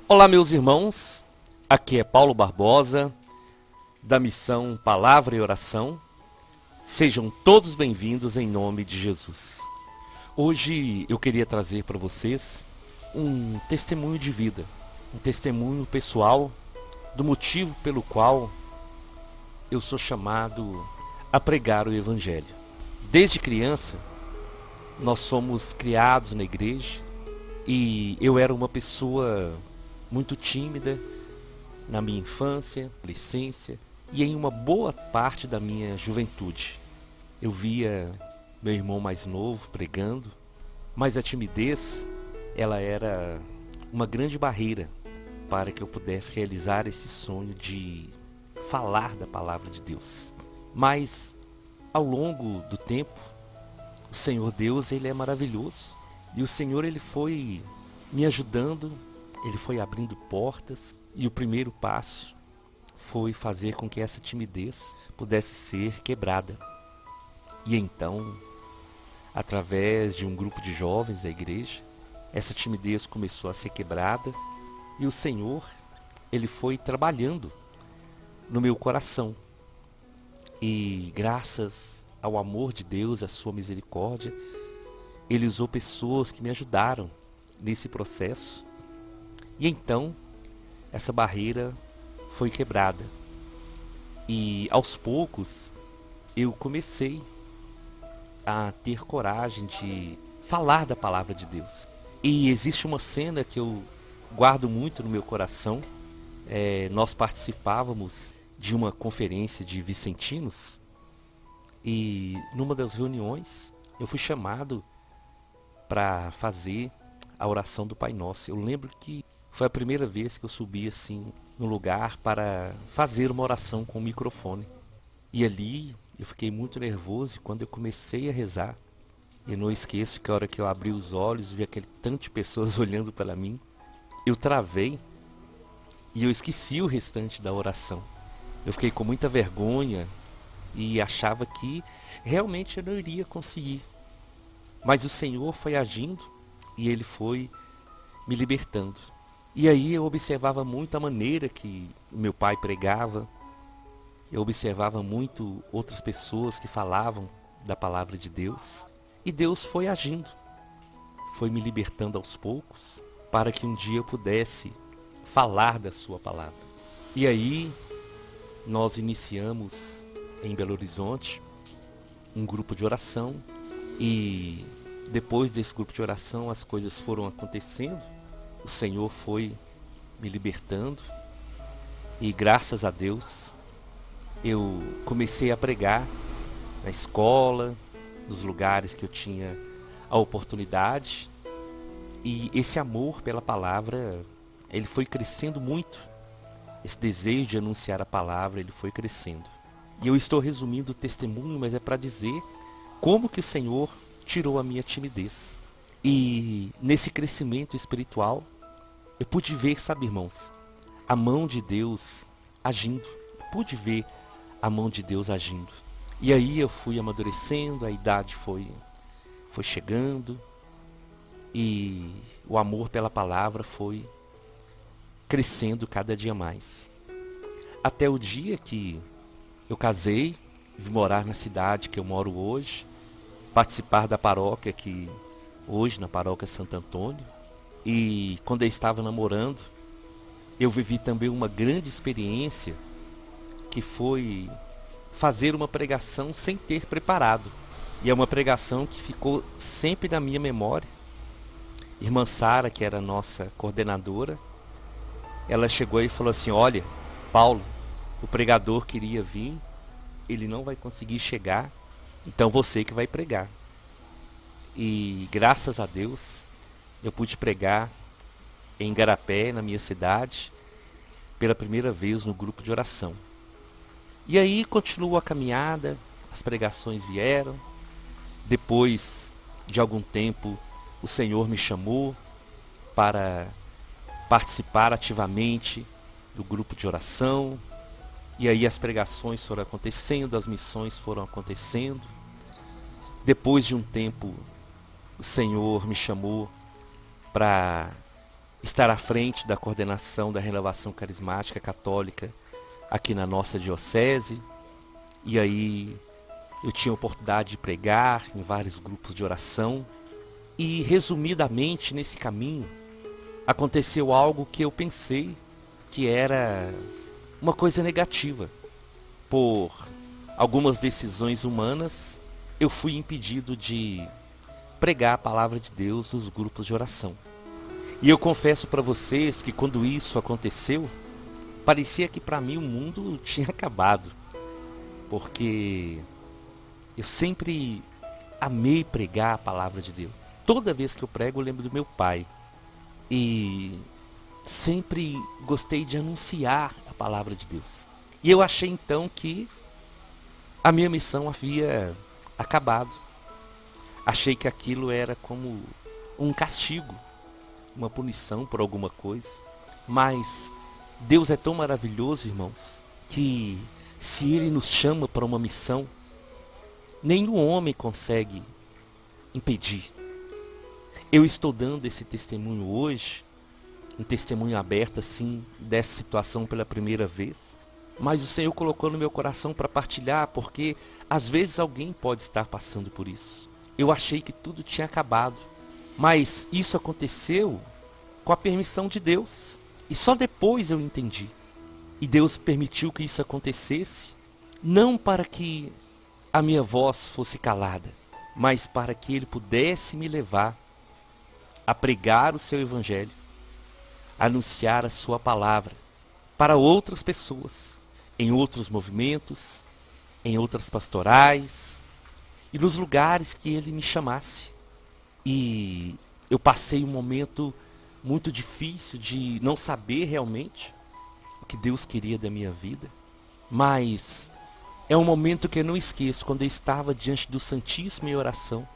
Olá, meus irmãos, aqui é Paulo Barbosa, da missão Palavra e Oração. Sejam todos bem-vindos em nome de Jesus. Hoje eu queria trazer para vocês um testemunho de vida, um testemunho pessoal do motivo pelo qual eu sou chamado a pregar o Evangelho. Desde criança, nós somos criados na igreja e eu era uma pessoa muito tímida na minha infância, adolescência e em uma boa parte da minha juventude. Eu via meu irmão mais novo pregando, mas a timidez, ela era uma grande barreira para que eu pudesse realizar esse sonho de falar da palavra de Deus. Mas ao longo do tempo, o Senhor Deus, ele é maravilhoso. E o Senhor, ele foi me ajudando, ele foi abrindo portas. E o primeiro passo foi fazer com que essa timidez pudesse ser quebrada. E então, através de um grupo de jovens da igreja, essa timidez começou a ser quebrada. E o Senhor, ele foi trabalhando no meu coração. E graças ao amor de Deus, à sua misericórdia, ele usou pessoas que me ajudaram nesse processo. E então, essa barreira foi quebrada. E aos poucos, eu comecei a ter coragem de falar da palavra de Deus. E existe uma cena que eu guardo muito no meu coração. Nós participávamos de uma conferência de vicentinos. E numa das reuniões, eu fui chamado para fazer a oração do Pai Nosso. Eu lembro que foi a primeira vez que eu subi assim no lugar para fazer uma oração com o microfone. E ali eu fiquei muito nervoso e quando eu comecei a rezar, eu não esqueço que a hora que eu abri os olhos e vi aquele tanto de pessoas olhando para mim, eu travei e eu esqueci o restante da oração. Eu fiquei com muita vergonha e achava que realmente eu não iria conseguir. Mas o Senhor foi agindo e Ele foi me libertando. E aí eu observava muito a maneira que o meu pai pregava. Eu observava muito outras pessoas que falavam da palavra de Deus. E Deus foi agindo. Foi me libertando aos poucos para que um dia eu pudesse falar da sua palavra. E aí nós iniciamos em Belo Horizonte um grupo de oração. E depois desse grupo de oração as coisas foram acontecendo. O Senhor foi me libertando. E graças a Deus eu comecei a pregar na escola, nos lugares que eu tinha a oportunidade. E esse amor pela palavra, ele foi crescendo muito. Esse desejo de anunciar a palavra, ele foi crescendo. E eu estou resumindo o testemunho, mas é para dizer como que o Senhor tirou a minha timidez. E nesse crescimento espiritual, eu pude ver, sabe, irmãos, a mão de Deus agindo. Pude ver a mão de Deus agindo. E aí eu fui amadurecendo, a idade foi chegando. E o amor pela palavra foi crescendo cada dia mais. Até o dia que eu casei, vim morar na cidade que eu moro hoje, participar da paróquia que hoje, na paróquia Santo Antônio. E quando eu estava namorando, eu vivi também uma grande experiência, que foi fazer uma pregação sem ter preparado. E é uma pregação que ficou sempre na minha memória. Irmã Sara, que era a nossa coordenadora, ela chegou e falou assim: olha, Paulo, o pregador queria vir, ele não vai conseguir chegar, então você que vai pregar. E graças a Deus, eu pude pregar em Igarapé, na minha cidade, pela primeira vez no grupo de oração. E aí continuou a caminhada, as pregações vieram. Depois de algum tempo, o Senhor me chamou para participar ativamente do grupo de oração. E aí as pregações foram acontecendo, as missões foram acontecendo. Depois de um tempo, o Senhor me chamou para estar à frente da coordenação da Renovação Carismática Católica aqui na nossa diocese. E aí eu tinha a oportunidade de pregar em vários grupos de oração. E resumidamente nesse caminho aconteceu algo que eu pensei que era uma coisa negativa. Por algumas decisões humanas, eu fui impedido de pregar a palavra de Deus nos grupos de oração. E eu confesso para vocês que quando isso aconteceu, parecia que para mim o mundo tinha acabado. Porque eu sempre amei pregar a palavra de Deus. Toda vez que eu prego eu lembro do meu pai. E sempre gostei de anunciar a palavra de Deus. E eu achei então que a minha missão havia acabado. Achei que aquilo era como um castigo, uma punição por alguma coisa. Mas Deus é tão maravilhoso, irmãos, que se Ele nos chama para uma missão, nenhum homem consegue impedir. Eu estou dando esse testemunho hoje, um testemunho aberto assim, dessa situação pela primeira vez. Mas o Senhor colocou no meu coração para partilhar, porque às vezes alguém pode estar passando por isso. Eu achei que tudo tinha acabado, mas isso aconteceu com a permissão de Deus. E só depois eu entendi. E Deus permitiu que isso acontecesse, não para que a minha voz fosse calada, mas para que Ele pudesse me levar a pregar o seu evangelho, a anunciar a sua palavra para outras pessoas, em outros movimentos, em outras pastorais e nos lugares que Ele me chamasse. E eu passei um momento muito difícil de não saber realmente o que Deus queria da minha vida, mas é um momento que eu não esqueço. Quando eu estava diante do Santíssimo em oração,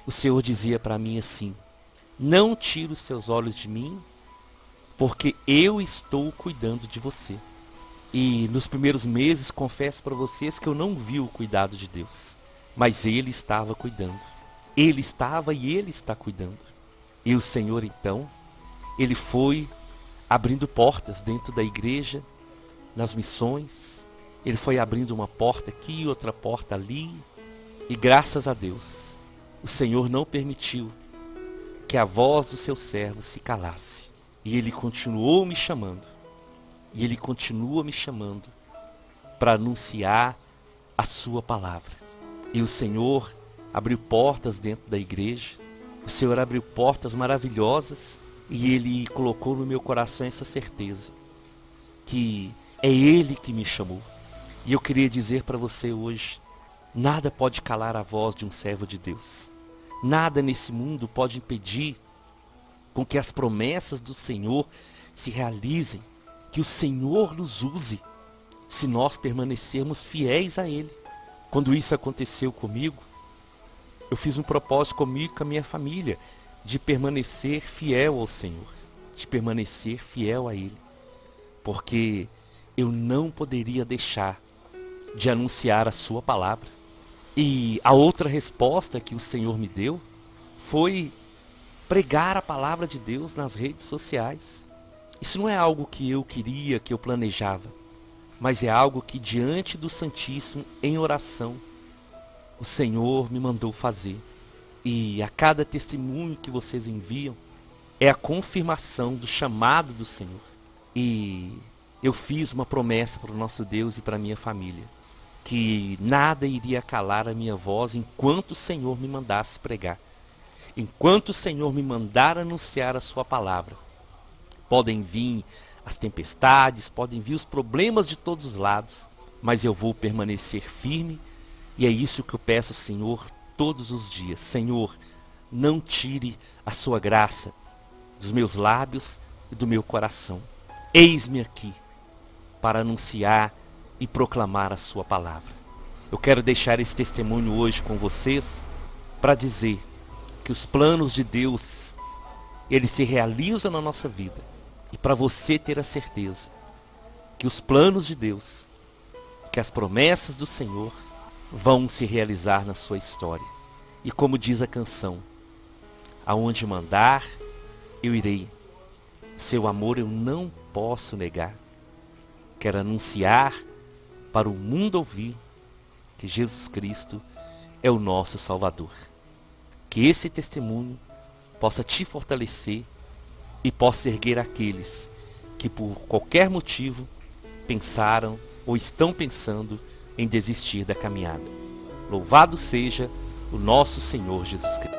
o Senhor dizia para mim assim: não tire os seus olhos de mim, porque eu estou cuidando de você. E nos primeiros meses, confesso para vocês que eu não vi o cuidado de Deus, mas Ele estava cuidando. Ele estava e Ele está cuidando. E o Senhor então, Ele foi abrindo portas dentro da igreja, nas missões. Ele foi abrindo uma porta aqui, outra porta ali. E graças a Deus, o Senhor não permitiu que a voz do seu servo se calasse. E Ele continuou me chamando. E Ele continua me chamando para anunciar a sua palavra. E o Senhor abriu portas dentro da igreja. O Senhor abriu portas maravilhosas. E Ele colocou no meu coração essa certeza, que é Ele que me chamou. E eu queria dizer para você hoje, nada pode calar a voz de um servo de Deus. Nada nesse mundo pode impedir com que as promessas do Senhor se realizem, que o Senhor nos use, se nós permanecermos fiéis a Ele. Quando isso aconteceu comigo, eu fiz um propósito comigo e com a minha família, de permanecer fiel ao Senhor, de permanecer fiel a Ele, porque eu não poderia deixar de anunciar a sua palavra. E a outra resposta que o Senhor me deu foi pregar a palavra de Deus nas redes sociais. Isso não é algo que eu queria, que eu planejava, mas é algo que diante do Santíssimo, em oração, o Senhor me mandou fazer. E a cada testemunho que vocês enviam é a confirmação do chamado do Senhor. E eu fiz uma promessa para o nosso Deus e para a minha família, que nada iria calar a minha voz enquanto o Senhor me mandasse pregar. Enquanto o Senhor me mandar anunciar a sua palavra. Podem vir as tempestades, podem vir os problemas de todos os lados, mas eu vou permanecer firme. E é isso que eu peço ao Senhor todos os dias. Senhor, não tire a sua graça dos meus lábios e do meu coração. Eis-me aqui para anunciar e proclamar a sua palavra. Eu quero deixar esse testemunho hoje com vocês para dizer que os planos de Deus, eles se realizam na nossa vida. E para você ter a certeza que os planos de Deus, que as promessas do Senhor vão se realizar na sua história. E como diz a canção, aonde mandar, eu irei. Seu amor eu não posso negar. Quero anunciar para o mundo ouvir que Jesus Cristo é o nosso Salvador. Que esse testemunho possa te fortalecer e possa erguer aqueles que por qualquer motivo pensaram ou estão pensando em desistir da caminhada. Louvado seja o nosso Senhor Jesus Cristo.